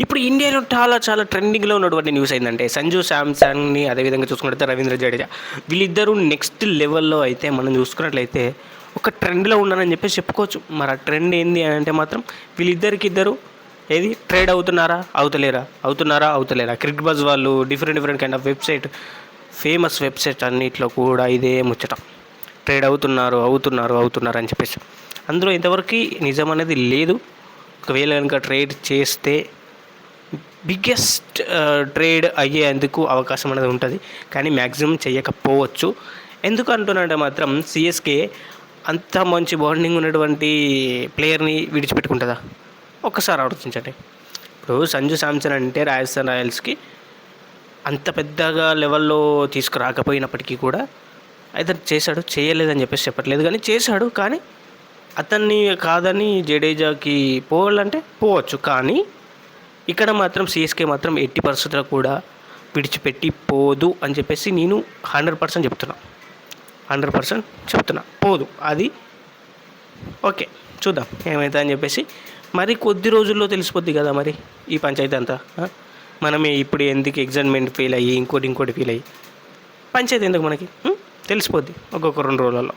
ఇప్పుడు ఇండియాలో చాలా చాలా ట్రెండింగ్లో ఉన్నటువంటి న్యూస్ ఏంటంటే సంజు శాంసన్ని అదేవిధంగా చూసుకున్నట్లయితే రవీంద్ర జడేజా వీళ్ళిద్దరూ నెక్స్ట్ లెవెల్లో అయితే మనం చూసుకున్నట్లయితే ఒక ట్రెండ్లో ఉన్నారని చెప్పేసి చెప్పుకోవచ్చు. మరి ఆ ట్రెండ్ ఏంది అని అంటే మాత్రం వీళ్ళిద్దరికిద్దరు ఏది ట్రేడ్ అవుతున్నారా క్రికెట్ బజ్ వాళ్ళు different kind of website famous website అన్నిట్లో కూడా ఇదే ముచ్చట. ట్రేడ్ అవుతున్నారు అని చెప్పేసి అందులో ఇంతవరకు నిజం అనేది లేదు. ఒకవేళ కనుక ట్రేడ్ చేస్తే బిగ్గెస్ట్ ట్రేడ్ అయ్యేందుకు అవకాశం అనేది ఉంటుంది, కానీ మ్యాక్సిమం చేయకపోవచ్చు. ఎందుకు అంటున్నాడంటే మాత్రం సిఎస్కే అంత మంచి బాండింగ్ ఉన్నటువంటి ప్లేయర్ని విడిచిపెట్టుకుంటుందా? ఒక్కసారి ఆలోచించండి. ఇప్పుడు సంజు శాంసన్ అంటే రాజస్థాన్ రాయల్స్కి అంత పెద్దగా లెవెల్లో తీసుకురాకపోయినప్పటికీ కూడా అతను చేశాడు, చేయలేదని చెప్పేసి చెప్పట్లేదు, కానీ చేశాడు. కానీ అతన్ని కాదని జడేజాకి పోవాలంటే పోవచ్చు, కానీ ఇక్కడ మాత్రం సిఎస్కే మాత్రం 80% కూడా విడిచిపెట్టి పోదు అని చెప్పేసి నేను 100% చెప్తున్నా. పోదు అది. ఓకే, చూద్దాం ఏమవుతుందని అని చెప్పేసి. మరి కొద్ది రోజుల్లో తెలిసిపోద్ది కదా మరి ఈ పంచాయతీ అంతా. మనమే ఇప్పుడు ఎందుకు ఎగ్జామ్మెంట్ ఫెయిల్ అయ్యి ఇంకోటి ఫెయిల్ అయ్యి పంచాయతీ ఎందుకు మనకి తెలిసిపోద్ది ఒక్కొక్క 2 రోజులలో.